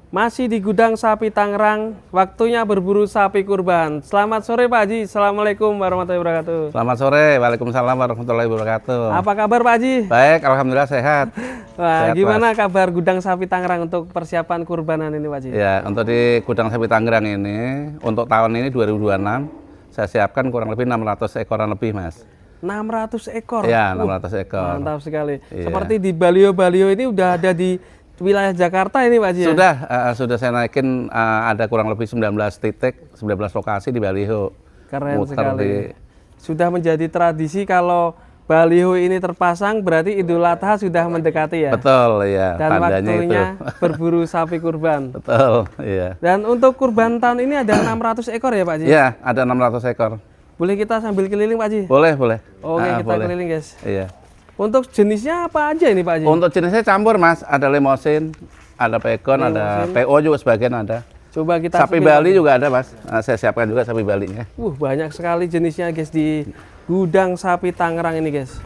Masih di gudang sapi Tangerang, waktunya berburu sapi kurban. Selamat sore Pak Haji, Assalamualaikum warahmatullahi wabarakatuh. Selamat sore, Waalaikumsalam warahmatullahi wabarakatuh. Apa kabar Pak Haji? Baik, Alhamdulillah sehat. Wah, Sehat, gimana Mas. kabar gudang sapi Tangerang untuk persiapan kurbanan ini Pak Haji? Ya, untuk di gudang sapi Tangerang ini, untuk tahun ini 2026, saya siapkan kurang lebih 600 ekoran lebih, Mas. 600 ekor? Ya, 600 ekor. Mantap sekali. Iya. Seperti di Balio-Balio ini udah ada di wilayah Jakarta ini Pak Haji ya? Sudah saya naikin, ada kurang lebih 19 titik, 19 lokasi di Baliho. Keren Muter sekali. Sudah menjadi tradisi kalau baliho ini terpasang berarti Idul Adha sudah mendekati ya. Betul, ya. Dan Tandanya waktunya itu. berburu sapi kurban. Betul, iya. Dan untuk kurban tahun ini ada 600 ekor ya Pak Haji? Iya, ada 600 ekor. Boleh kita sambil keliling Pak Haji? Boleh, boleh. Oke, kita boleh. keliling guys. Iya. Untuk jenisnya apa aja ini Pak Haji? Untuk jenisnya campur, Mas. Ada limosin, ada pekon, ada PO juga sebagian ada. Coba kita Sapi spill, Bali Pak Haji. juga ada, Mas. Nah, saya siapkan juga sapi Balinya. Banyak sekali jenisnya guys di gudang sapi Tangerang ini guys.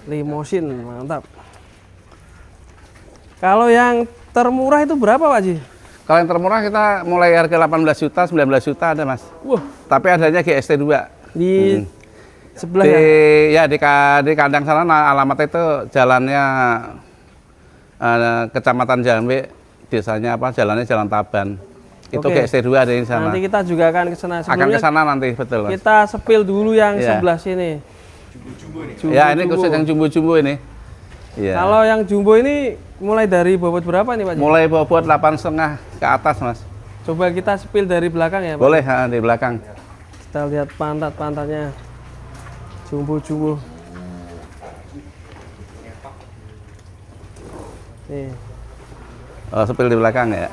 Limosin, mantap. Kalau yang termurah itu berapa Pak Haji? Kalau yang termurah kita mulai harga 18 juta, 19 juta ada, Mas. Wah, Tapi adanya GST 2. di sebelah Di, ya? ya di kandang sana alamatnya itu jalannya Kecamatan Jambe, desanya apa? Jalannya Jalan Taban. Itu Oke. GST 2 ada di sana. Nanti kita juga akan ke sana. Akan ke sana nanti, betul, Mas. Kita sepil dulu yang Iya. sebelah sini. Ya, ini Jumbo-jumbo. khusus yang jumbo-jumbo ini. Iya. Kalau yang jumbo ini mulai dari bobot berapa nih Pak Haji? Mulai bobot 8,5 ke atas, Mas. Coba kita sepil dari belakang ya Pak. Boleh, di belakang. Kita lihat pantat-pantatnya. Jumbo-jumbo. Nih, Oh, sepil di belakang ya.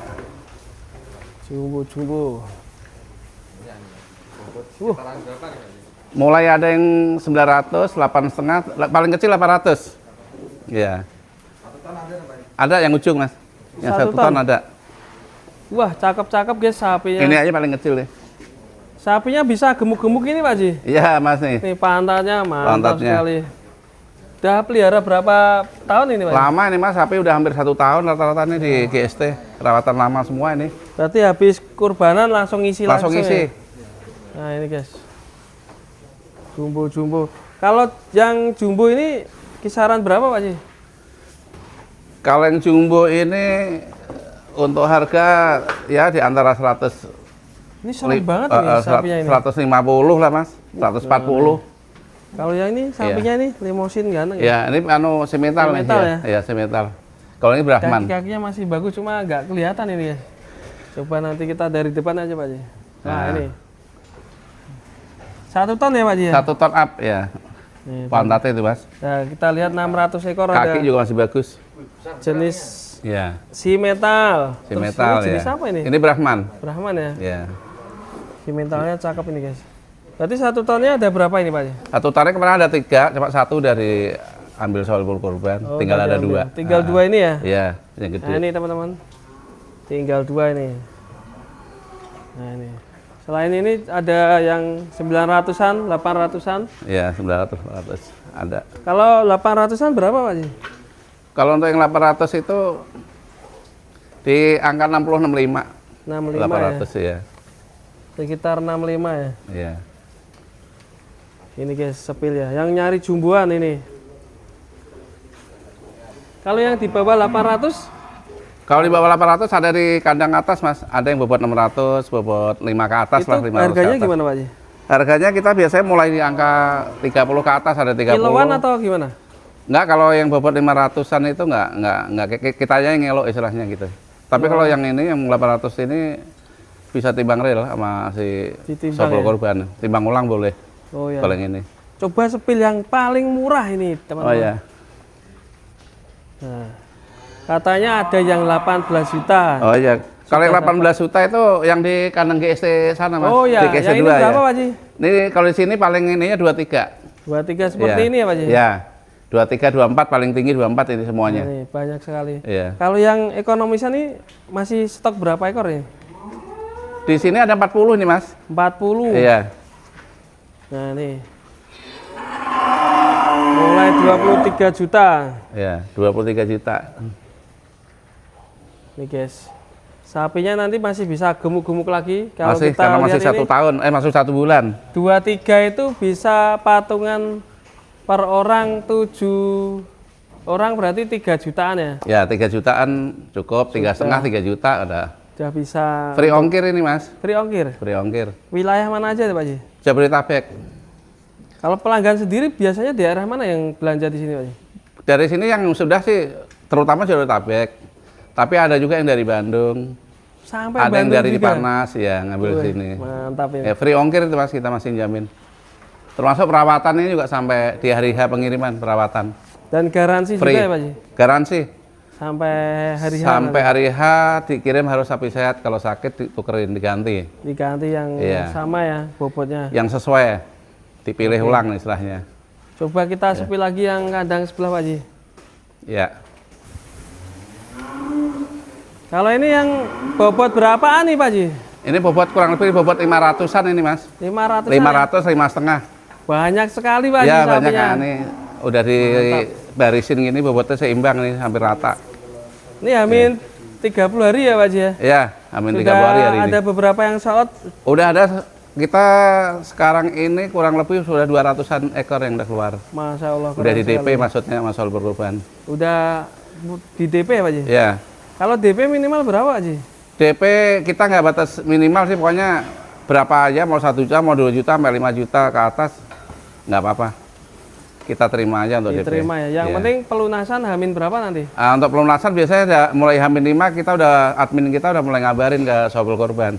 jumbo-jumbo. Mulai ada yang 900, 8,5, paling kecil 800. Iya. Ada yang ujung, Mas. Yang 1 1 ton ada. Wah, cakep-cakep guys sapinya. Ini aja paling kecil nih. Sapinya bisa gemuk-gemuk ini Pak Haji. Iya, Mas nih. Nih pantatnya mantap Pantatnya. sekali. Udah pelihara berapa tahun ini Pak Haji? Lama ini, Mas, sapi udah hampir 1 tahun rata-rata nih di GST. Perawatan lama semua ini. Berarti habis kurbanan langsung isi Langsung isi. ya? Nah ini guys, jumbo-jumbo. Kalau yang jumbo ini kisaran berapa Pak Haji? Kalau yang jumbo ini untuk harga ya di antara 100 Ini sering banget ini sapinya ini. 150 lah, Mas. 140. Kalau yang ini sapinya ini limosin ganteng Ya, ini semetal nih. Semetal ya? Iya, semetal. Kalau ini Brahman. Kaki-kakinya masih bagus cuma nggak kelihatan ini ya. Coba nanti kita dari depan aja Pak Haji. Nah ini 1 ton ya Pak Haji ya? 1 ton up ya. Nih, Pantatnya itu, Mas. nah, kita lihat 600 ekor Kaki ada juga masih bagus. jenis Ya, si metal. si Terus metal ini jenis ya. apa ini? Ini Brahman. Brahman ya? Ya. Si mentalnya cakep ini guys. Berarti 1 tonnya ada berapa ini Pak Haji? Satu tarik kemarin ada 3, cuma 1 dari ambil soal kurban. Oh, Tinggal udah ada diambil. 2. Tinggal 2 ini ya? Iya, yang gede. Nah ini teman-teman. Tinggal 2 ini. Nah ini. Selain ini ada yang 900-an, 800-an. Iya, 900, 800 ada. Kalau 800-an berapa Pak Haji? Kalau untuk yang 800 itu di angka 60 65. 65 800 ya. ya. Sekitar 65 ya. Iya. Ini guys, sepil ya. Yang nyari jumboan ini. Kalau yang di bawah 800 Kalau di bawah 800 ada di kandang atas, Mas. Ada yang bobot 600, bobot 5 ke atas itu lah, 500 harganya ke atas. gimana Pak Haji? Harganya kita biasanya mulai di angka 30 ke atas, ada 30. Kiloan atau gimana? Enggak, kalau yang bobot 500-an itu enggak kita aja yang ngelok istilahnya gitu. Tapi kalau yang ini yang 800 ini bisa timbang real sama si Ditimbang sopel ya? korban. Timbang ulang boleh. Oh ya. Kalau yang ini. Coba sepil yang paling murah ini teman-teman. Oh ya. Nah, katanya ada yang 18 juta. Oh iya. Kalau yang 18 juta itu yang di kandang GST sana, Mas. Oh ya, Di GST yang ini 2 berapa ya. Pak Haji? Ini kalau di sini paling ininya 23. 23 seperti ini ya Pak Haji? Iya. 23, 24 paling tinggi 24 ini semuanya. Ini banyak sekali. Iya. Kalau yang ekonomisan ini masih stok berapa ekor ini? Di sini ada 40 nih, Mas. 40. Iya. Nah, nih. Mulai 23 juta. Iya, 23 juta. Nih, guys. Sapinya nanti masih bisa gemuk-gemuk lagi. Kalau Masih, kita karena masih lihat 1 tahun, masih 1 bulan. 2-3 itu bisa patungan per orang 7 orang berarti 3 jutaan ya. Ya 3 jutaan cukup, 3,5 3 juta ada. Udah bisa Free ongkir ini mas, free ongkir. free ongkir. Wilayah mana aja Pak Haji? Jabodetabek. Kalau pelanggan sendiri biasanya di arah mana yang belanja di sini Pak Haji? Dari sini yang sudah sih, terutama Jabodetabek. Tapi ada juga yang dari Bandung. Sampai Ada yang Bandung dari juga? Dipanas ya ngambil Wih, sini. mantap ini. Ya, free ongkir itu mas, kita masih jamin. Termasuk perawatan ini juga sampai di hari H pengiriman perawatan. Dan garansi Free. juga ya Pak Haji? Garansi. Sampai hari H Sampai nanti hari H dikirim harus sapi sehat, kalau sakit ditukerin, diganti. diganti yang Iya. sama ya bobotnya. Yang sesuai, dipilih ulang istilahnya. Coba kita sepi lagi yang kandang sebelah Pak Haji. Ya. Kalau ini yang bobot berapaan nih Pak Haji? Ini bobot kurang lebih bobot 500-an ini mas. 500 500, 5,5. Banyak sekali Pak Haji Ya banyak sapinya. kan, ini udah dibarisin gini bobotnya seimbang nih, hampir rata. Ini amin 30 hari ya Pak Haji ya? Ya, amin 30 Sudah hari ini. ada beberapa yang sold. Udah ada, kita sekarang ini kurang lebih sudah 200-an ekor yang udah keluar. Masya Allah. Udah keren di DP sekali. maksudnya, masalah berkorban. Udah di DP ya Pak Haji? Ya, Kalau DP minimal berapa Pak Haji? DP kita nggak batas minimal sih, pokoknya berapa aja, mau 1 juta, mau 2 juta, sampai 5 juta ke atas, nggak apa-apa. Kita terima aja untuk Diterima DP. ya. Yang Iya. penting pelunasan hamin berapa nanti? Untuk pelunasan biasanya mulai H-5 kita admin kita udah mulai ngabarin ke sobel korban.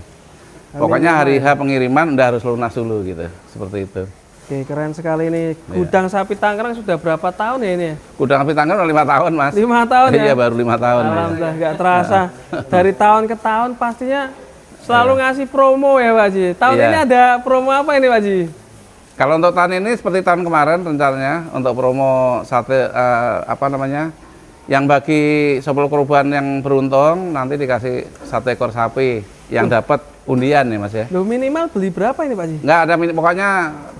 Pokoknya hari H pengiriman udah harus lunas dulu gitu, seperti itu. Oke, keren sekali ini. Iya. Gudang sapi Tangerang sudah berapa tahun ya ini ya? Gudang api tanggal udah 5 tahun mas. 5 tahun ya? Iya baru 5 tahun. ya. Alhamdulillah, nggak terasa. Dari tahun ke tahun pastinya selalu ngasih promo ya Pak Haji. Tahun Iya. ini ada promo apa ini Pak Haji? Kalau untuk tahun ini seperti tahun kemarin rencananya untuk promo sate apa namanya, yang bagi sobel korban yang beruntung nanti dikasih 1 ekor sapi yang dapat undian ya mas ya. Loh minimal beli berapa ini Pak Haji? Nggak ada pokoknya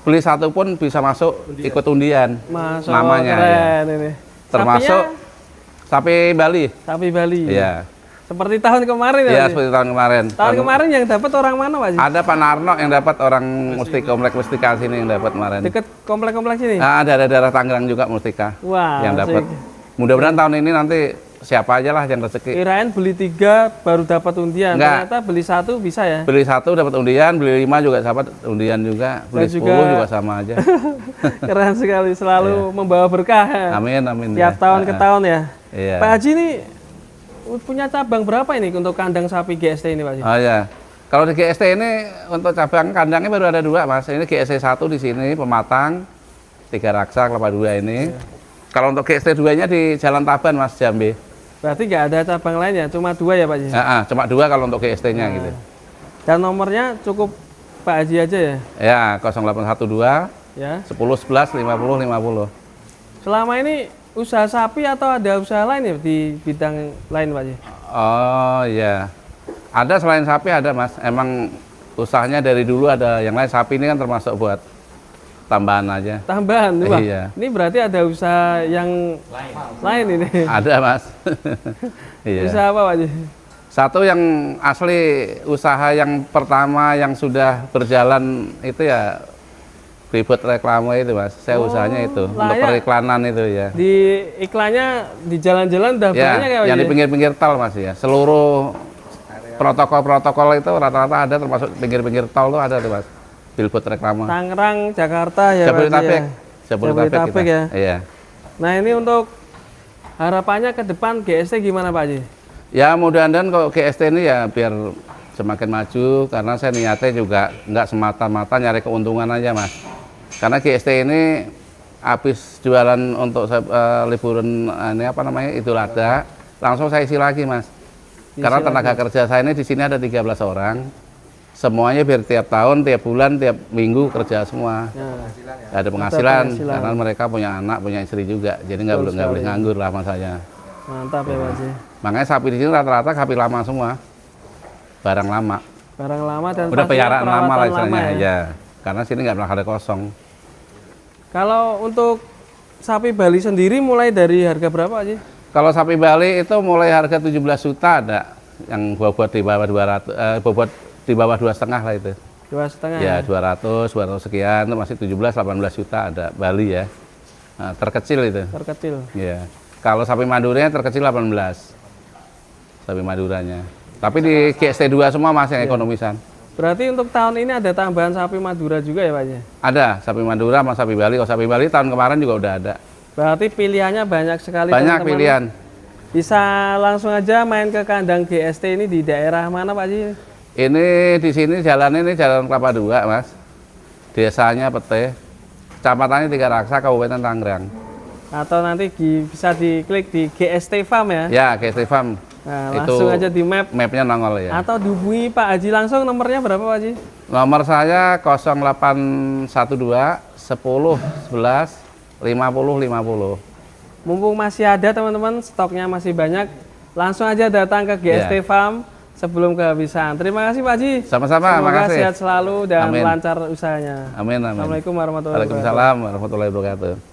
beli 1 pun bisa masuk ikut undian. Masya Allah, Namanya, keren ini. Termasuk sapi Bali. Sapi Bali. Iya. Seperti tahun kemarin ya Iya Pak Haji? seperti tahun kemarin. Tahun kemarin yang dapat orang mana Pak Haji? Ada Pak Narno yang dapat, orang Komplek Mustika sini yang dapat kemarin. Deket komplek-komplek sini? Ada daerah Tangerang juga Mustika Wah, yang dapat. asik. Mudah-mudahan tahun ini nanti siapa aja lah yang rezeki. Kirain beli 3 baru dapat undian. Enggak. Ternyata beli 1 bisa ya? Beli 1 dapat undian, beli 5 juga dapat undian juga, beli Dan 10 juga sama aja. Keren sekali, selalu membawa berkah ya. Amin amin. Tiap tahun ke tahun ya. Iya. Pak Haji ini punya cabang berapa ini untuk kandang sapi GST ini Pak Haji? Oh ya. Kalau di GST ini untuk cabang kandangnya baru ada 2 mas. Ini GST 1 di sini Pematang, 3 Raksa, Kelapa 2 ini. Kalau untuk GST 2-nya di Jalan Taban mas, Jambi. Berarti nggak ada cabang lain ya, cuma 2 ya Pak Haji? Cuma 2 kalau untuk GST-nya gitu. Dan nomornya cukup Pak Haji aja ya? Ya 0812 Ya. 10 11 50 50. Selama ini usaha sapi atau ada usaha lain ya di bidang lain Pak Haji? Oh iya, ada selain sapi ada mas. Emang usahanya dari dulu ada yang lain. Sapi ini kan termasuk buat tambahan aja. Tambahan, wah. Iya. Ini berarti ada usaha yang lain ini. Ada mas. Iya. Usaha apa Pak Haji? Satu yang asli usaha yang pertama yang sudah berjalan itu ya Ribet reklame itu mas. Saya usahanya itu untuk layak. periklanan itu ya. Di iklannya di jalan-jalan udah Ya, banyak ya Pak yang Haji? di pinggir-pinggir tol mas ya. Seluruh protokol-protokol itu rata-rata ada, termasuk pinggir-pinggir tol tuh ada tuh mas. Billboard reklame. Tangerang, Jakarta ya Pak Haji Jabodetabek. ya? Jabodetabek Jabodetabek kita. ya. Iya. Nah ini untuk harapannya ke depan GST gimana Pak Haji? Ya mudah-mudahan kalau GST ini ya biar semakin maju, karena saya niatnya juga nggak semata-mata nyari keuntungan aja mas. Karena GST ini habis jualan untuk liburan ini apa namanya Idul Adha, langsung saya isi lagi mas. Karena tenaga kerja saya ini di sini ada 13 orang, semuanya biar tiap tahun, tiap bulan, tiap minggu kerja semua. Nah, Ada penghasilan, penghasilan. karena mereka punya anak, punya istri juga, jadi nggak boleh nganggur lah sama saya. mantap ya Pak Haji. Makanya sapi di sini rata-rata sapi lama semua, barang lama. Barang lama dan Udah pastinya peliharaan lama lah perawatan istilahnya lama ya. Karena sini nggak pernah ada kosong. Kalau untuk sapi Bali sendiri mulai dari harga berapa Pak Haji? Kalau sapi Bali itu mulai harga 17 juta ada. yang bobot di bawah 200, bobot di bawah 2,5 lah itu. 2,5 Ya 200 sekian, itu masih 17-18 juta ada Bali ya. Nah, terkecil itu. terkecil. Ya. Kalau sapi Maduranya terkecil 18. Sapi Maduranya. Tapi di GST2 semua masih yang ekonomisan. Berarti untuk tahun ini ada tambahan sapi Madura juga ya Pak Haji? Ada sapi Madura sama sapi Bali. Kalau sapi Bali tahun kemarin juga udah ada. Berarti pilihannya banyak sekali Banyak teman-teman. pilihan. Bisa langsung aja main ke kandang GST ini di daerah mana Pak Haji? Ini di sini jalan Kelapa 2, Mas. Desanya Pete. Kecamatannya Tiga Raksa, Kabupaten Tangerang. Atau nanti bisa diklik di GST Farm ya? Ya, GST Farm. Nah, Itu langsung aja di map. Mapnya nongol ya. Atau dihubungi Pak Haji langsung, nomornya berapa Pak Haji? Nomor saya 0812 10 11 50 50. Mumpung masih ada teman-teman, stoknya masih banyak, langsung aja datang ke GST Ya. Farm sebelum kehabisan. Terima kasih Pak Haji. Sama-sama, Semoga makasih. sehat selalu dan Amin. lancar usahanya. Amin, amin. Assalamualaikum warahmatullahi wabarakatuh. Waalaikumsalam warahmatullahi wabarakatuh.